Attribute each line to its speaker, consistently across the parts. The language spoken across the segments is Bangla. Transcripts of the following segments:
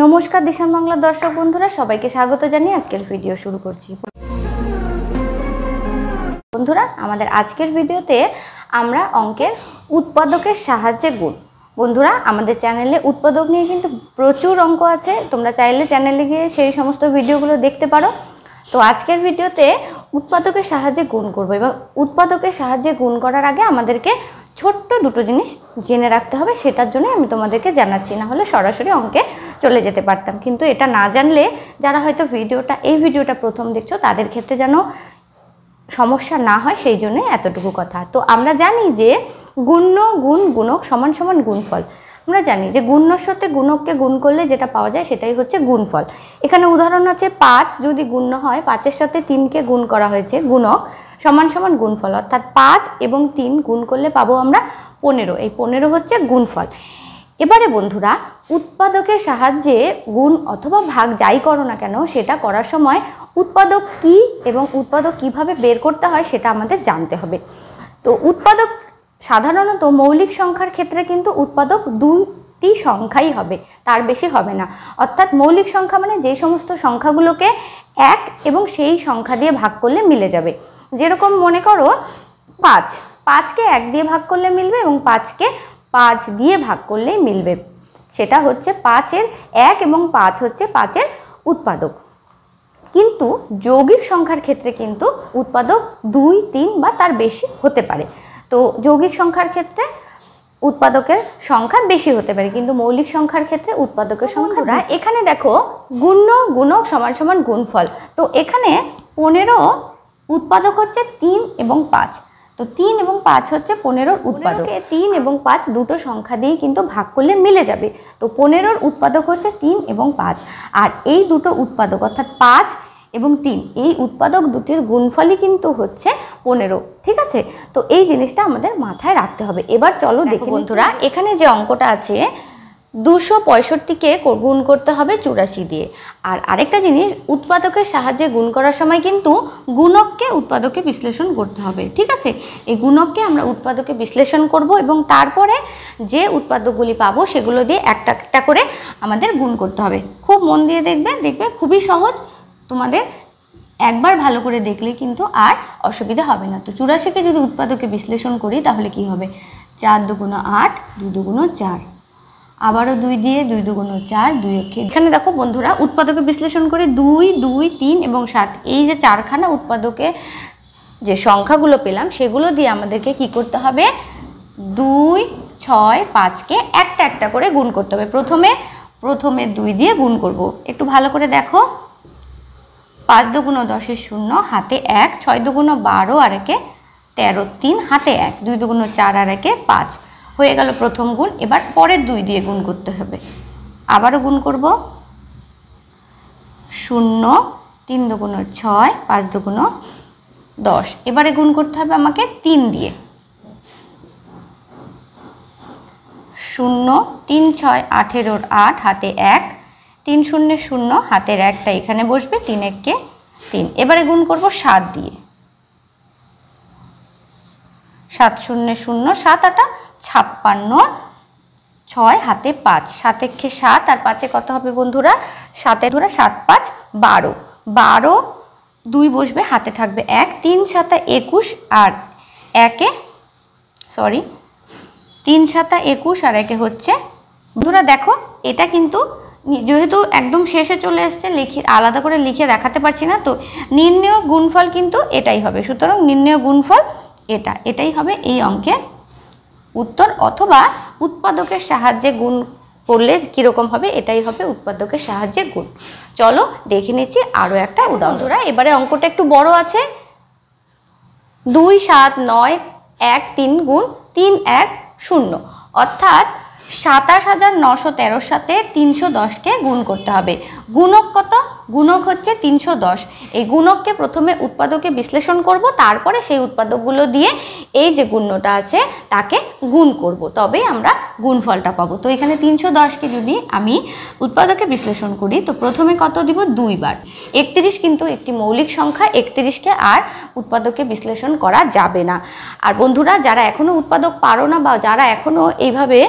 Speaker 1: নমস্কার দিশান বাংলার দর্শক বন্ধুরা, সবাইকে স্বাগত জানিয়ে আজকের ভিডিও শুরু করছি। বন্ধুরা, আমাদের আজকের ভিডিওতে আমরা অঙ্কের উৎপাদকের সাহায্যে গুণ। বন্ধুরা, আমাদের চ্যানেলে উৎপাদক নিয়ে কিন্তু প্রচুর অঙ্ক আছে, তোমরা চাইলে চ্যানেলে গিয়ে সেই সমস্ত ভিডিওগুলো দেখতে পারো। তো আজকের ভিডিওতে উৎপাদকের সাহায্যে গুণ করব, এবং উৎপাদকের সাহায্যে গুণ করার আগে আমাদেরকে ছোট্ট দুটো জিনিস জেনে রাখতে হবে। সেটার জন্য আমি তোমাদেরকে জানাচ্ছি, না হলে সরাসরি অঙ্কে চলে যেতে পারতাম। কিন্তু এটা না জানলে যারা হয়তো এই ভিডিওটা প্রথম দেখছো তাদের ক্ষেত্রে যেন সমস্যা না হয়, সেই জন্য এতটুকু কথা। তো আমরা জানি যে গুণ্য গুণ গুণক সমান সমান গুণফল। আমরা জানি যে গুণ্যর সাথে গুণককে গুণ করলে যেটা পাওয়া যায় সেটাই হচ্ছে গুণফল। এখানে উদাহরণ আছে 5 যদি গুণ্য হয়, 5-এর সাথে 3কে গুণ করা হয়েছে, গুণক সমান সমান গুণফল, অর্থাৎ 5 এবং 3 গুণ করলে পাবো আমরা 15। এই 15 হচ্ছে গুণফল। এবারে বন্ধুরা, উৎপাদকের সাহায্যে গুণ অথবা ভাগ যাই করো না কেন, সেটা করার সময় উৎপাদক কি এবং উৎপাদক কিভাবে বের করতে হয় সেটা আমাদের জানতে হবে। তো উৎপাদক সাধারণত মৌলিক সংখ্যার ক্ষেত্রে কিন্তু উৎপাদক দুটি সংখ্যাই হবে, তার বেশি হবে না। অর্থাৎ মৌলিক সংখ্যা মানে যেই সমস্ত সংখ্যাগুলোকে 1 এবং সেই সংখ্যা দিয়ে ভাগ করলে মিলে যাবে। যেরকম মনে করো 5কে 1 দিয়ে ভাগ করলে মিলবে এবং 5কে 5 দিয়ে ভাগ করলেই মিলবে। সেটা হচ্ছে 5-এর 1 এবং 5 হচ্ছে 5-এর উৎপাদক। কিন্তু যৌগিক সংখ্যার ক্ষেত্রে কিন্তু উৎপাদক 2, 3 বা তার বেশি হতে পারে। তো যৌগিক সংখ্যার ক্ষেত্রে উৎপাদকের সংখ্যা বেশি হতে পারে, কিন্তু মৌলিক সংখ্যার ক্ষেত্রে উৎপাদকের সংখ্যা। এখানে দেখো গুণ্য গুণক সমান সমান গুণফল। তো এখানে 15 উৎপাদক হচ্ছে 3 এবং 5। তো 3 এবং 5 হচ্ছে 15-র উৎপাদক। 3 এবং 5 দুটো সংখ্যা দিয়ে কিন্তু ভাগ করলে মিলে যাবে। তো 15-র উৎপাদক হচ্ছে 3 এবং 5। আর এই দুটো উৎপাদক অর্থাৎ 5 এবং 3, এই উৎপাদক দুটির গুণফলই কিন্তু হচ্ছে 15। ঠিক আছে? তো এই জিনিসটা আমাদের মাথায় রাখতে হবে। এবার চলো দেখি বন্ধুরা, এখানে যে অঙ্কটা আছে 265কে গুণ করতে হবে 84 দিয়ে। আর আরেকটা জিনিস, উৎপাদকের সাহায্যে গুণ করার সময় কিন্তু গুণককে উৎপাদকে বিশ্লেষণ করতে হবে। ঠিক আছে? এই গুণককে আমরা উৎপাদকে বিশ্লেষণ করব এবং তারপরে যে উৎপাদকগুলি পাবো সেগুলো দিয়ে একটা একটা করে আমাদের গুণ করতে হবে। খুব মন দিয়ে দেখবে খুবই সহজ। তোমাদের একবার ভালো করে দেখলে কিন্তু আর অসুবিধা হবে না। তো 84কে যদি উৎপাদকে বিশ্লেষণ করি তাহলে কি হবে? 4 দুগুণ 8, 2 দুগুণ 4, আবারও 2 দিয়ে 2 দুগুণ 4, 2 একে। এখানে দেখো বন্ধুরা, উৎপাদকে বিশ্লেষণ করে 2, 2, 3 এবং 7, এই যে 4খানা উৎপাদকে যে সংখ্যাগুলো পেলাম সেগুলো দিয়ে আমাদেরকে কি করতে হবে? 2, 6, 5কে একটা একটা করে গুণ করতে হবে। প্রথমে 2 দিয়ে গুণ করব। একটু ভালো করে দেখো, 5 দুগুণ 10 0, হাতে 1, 6 দুগুণ 12 আর একে 13, 3 হাতে 1, 2 দুগুণ 4 আর একে 5 হয়ে গেল প্রথম গুণ। এবার পরের 2 দিয়ে গুণ করতে হবে। আবারও গুণ করব, 0, 3 দুগুণ 6, 5 দুগুণ 10। এবারে গুণ করতে হবে আমাকে 3 দিয়ে, 0, 3 6 18, 8 হাতে 1, 3 0 0, হাতের 1টা এখানে বসবে, 3 একে 3। এবারে গুণ করব 7 দিয়ে, 7 0 0, 7 8 56, 6 হাতে 5, 7 একে 7 আর 5-এ কত হবে বন্ধুরা? 7 5 12, 12 2 বসবে, হাতে থাকবে 1, 3 7 21 আর 3 7 21 আর একে হচ্ছে। বন্ধুরা দেখো, এটা কিন্তু যেহেতু একদম শেষে চলে এসছে, আলাদা করে লিখে দেখাতে পারছি না, তো নির্ণেয় গুণফল কিন্তু এটাই হবে। সুতরাং নির্ণেয় গুণফল এটাই হবে এই অঙ্কের উত্তর। অথবা উৎপাদকের সাহায্যে গুণ করলে কীরকম হবে, এটাই হবে উৎপাদকের সাহায্যে গুণ। চলো দেখে নিচ্ছি আরও একটা উদাহরণ। এবারে অঙ্কটা একটু বড় আছে। 2 7 9 1 3 গুণ 3 1 0, অর্থাৎ 27913 সাথে 310কে গুণ করতে হবে। গুণক কত? গুণক হচ্ছে 310। এই গুণককে প্রথমে উৎপাদকে বিশ্লেষণ করব, তারপরে সেই উৎপাদকগুলো দিয়ে এই যে গুণ্যটা আছে তাকে গুণ করব, তবেই আমরা গুণফলটা পাবো। তো এখানে 310কে যদি আমি উৎপাদকে বিশ্লেষণ করি তো প্রথমে কত দিব? 2 বার। 31 কিন্তু একটি মৌলিক সংখ্যা, 31কে আর উৎপাদকে বিশ্লেষণ করা যাবে না। আর বন্ধুরা, যারা এখনও উৎপাদক পারো না বা যারা এখনও এইভাবে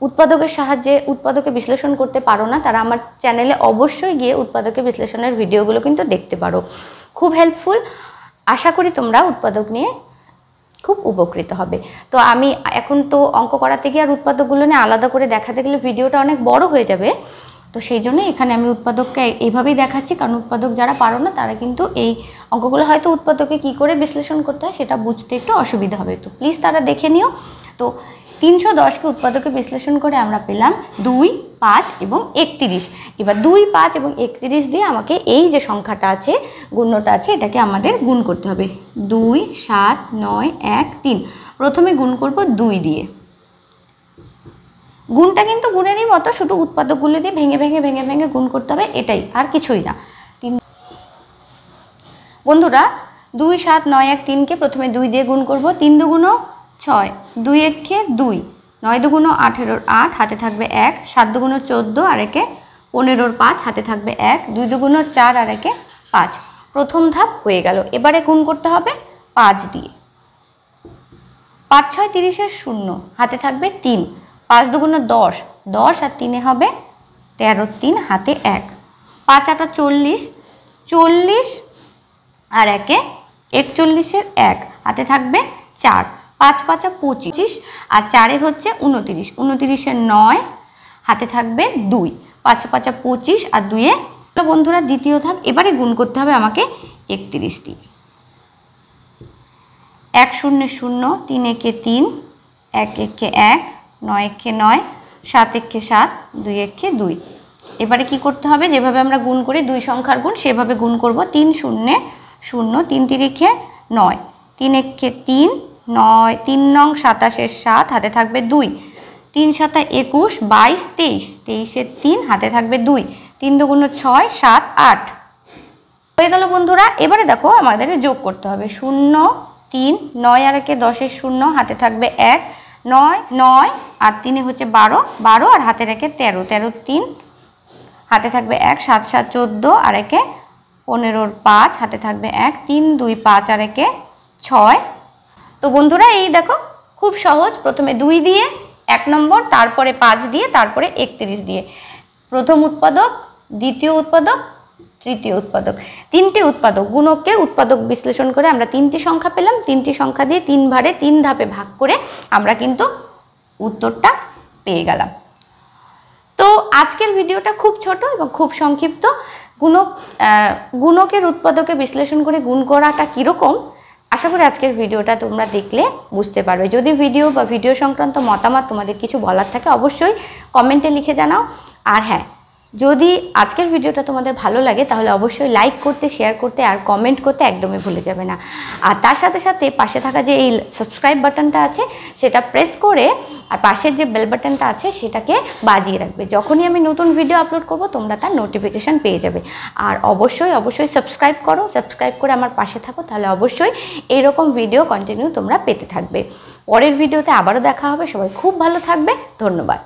Speaker 1: উৎপাদকের সাহায্যে উৎপাদকে বিশ্লেষণ করতে পারো না, তারা আমার চ্যানেলে অবশ্যই গিয়ে উৎপাদকে বিশ্লেষণের ভিডিওগুলো কিন্তু দেখতে পারো, খুব হেল্পফুল। আশা করি তোমরা উৎপাদক নিয়ে খুব উপকৃত হবে। তো আমি এখন তো অঙ্ক করাতে গিয়ে আর উৎপাদকগুলো নিয়ে আলাদা করে দেখাতে গেলে ভিডিওটা অনেক বড় হয়ে যাবে, তো সেই জন্য এখানে আমি উৎপাদককে এইভাবেই দেখাচ্ছি, কারণ উৎপাদক যারা পারো না তারা কিন্তু এই অঙ্কগুলো হয়তো উৎপাদকে কী করে বিশ্লেষণ করতে হয় সেটা বুঝতে একটু অসুবিধা হবে, তো প্লিজ তারা দেখে নিও। তো 310কে উৎপাদকে বিশ্লেষণ করে আমরা পেলাম 2, 5 এবং 31। এবার 2, 5 এবং 31 দিয়ে আমাকে এই যে সংখ্যাটা আছে, গুণ্যটা আছে, এটাকে আমাদের গুণ করতে হবে। 2, 7, 9, 1, 3। প্রথমে গুণ করব 2 দিয়ে। গুণটা কিন্তু গুণেরই মতো, শুধু উৎপাদকগুলো দিয়ে ভেঙে ভেঙে ভেঙে ভেঙে গুণ করতে হবে, এটাই, আর কিছুই না। বন্ধুরা 2, 7, 9, 1, 3কে প্রথমে 2 দিয়ে গুণ করব। 3 দুগুণ 6, 2 একে 2, 9 দুগুণ 18, 8 হাতে থাকবে 1, 7 দুগুণ 14 আর একে 15, 5 হাতে থাকবে 1, 2 দুগুণ 4 আর একে 5। প্রথম ধাপ হয়ে গেল। এবারে গুণ করতে হবে 5 দিয়ে। 5, 6, 30 0 হাতে থাকবে 3, 5 দুগুণ 10, 10 আর 3 হবে 13, 3 হাতে 1, 5 8 40, 40 আর একে 41 1 হাতে থাকবে 4, 5 5 25 আর 4 হচ্ছে 29, 29 9 হাতে থাকবে 2, 5 5 25 আর 2 বন্ধুরা দ্বিতীয় ধাপ। এবারে গুণ করতে হবে আমাকে 31 দিয়ে। 1 0 0, 3 একে 3, 1 একে 1, 9 একে 9, 7 একে 7, 2 একে 2। এবারে কি করতে হবে, যেভাবে আমরা গুণ করি 2 সংখ্যার গুণ সেভাবে গুণ করব। 3 0 0, 3 3 9, 3 একে 3, 9 3 নং 27 7 হাতে থাকবে 2, 3 7 21 22 23, 23 3 হাতে থাকবে 2, 3 দুগুণ 6 7 8 হয়ে গেল বন্ধুরা। এবারে দেখো আমাদের যোগ করতে হবে। 0 3, 9 আর একে 10 0 হাতে থাকবে 1, 9 9 আর 3 হচ্ছে 12, 12 আর হাতে রেখে 13, 13 3 হাতে থাকবে 1, 7 7 14 আর একে 15, 5 হাতে থাকবে 1, 3 2 5 আর একে 6। তো বন্ধুরা এই দেখো খুব সহজ, প্রথমে 2 দিয়ে 1 নম্বর, তারপরে 5 দিয়ে, তারপরে 31 দিয়ে। প্রথম উৎপাদক, দ্বিতীয় উৎপাদক, তৃতীয় উৎপাদক, 3টি উৎপাদক। গুণককে উৎপাদক বিশ্লেষণ করে আমরা 3টি সংখ্যা পেলাম। 3টি সংখ্যা দিয়ে 3 ভারে 3 ধাপে ভাগ করে আমরা কিন্তু উত্তরটা পেয়ে গেলাম। তো আজকের ভিডিওটা খুব ছোট এবং খুব সংক্ষিপ্ত। গুণকের উৎপাদকে বিশ্লেষণ করে গুণ করাটা কীরকম, আশা করি আজকের ভিডিওটা তোমরা দেখলে বুঝতে পারবে। যদি ভিডিও বা ভিডিও সংক্রান্ত মতামত তোমাদের কিছু বলার থাকে অবশ্যই কমেন্টে লিখে জানাও। আর হ্যাঁ, যদি আজকের ভিডিওটা তোমাদের ভালো লাগে তাহলে অবশ্যই লাইক করতে, শেয়ার করতে আর কমেন্ট করতে একদমই ভুলে যাবে না। আর তার সাথে সাথে পাশে থাকা যে এই সাবস্ক্রাইব বাটনটা আছে সেটা প্রেস করে আর পাশের যে বেল বাটনটা আছে সেটাকে বাজিয়ে রাখবে। যখনই আমি নতুন ভিডিও আপলোড করব তোমরা তার নোটিফিকেশান পেয়ে যাবে। আর অবশ্যই অবশ্যই সাবস্ক্রাইব করো, সাবস্ক্রাইব করে আমার পাশে থাকো, তাহলে অবশ্যই এইরকম ভিডিও কন্টিনিউ তোমরা পেতে থাকবে। পরের ভিডিওতে আবারও দেখা হবে। সবাই খুব ভালো থাকবে। ধন্যবাদ।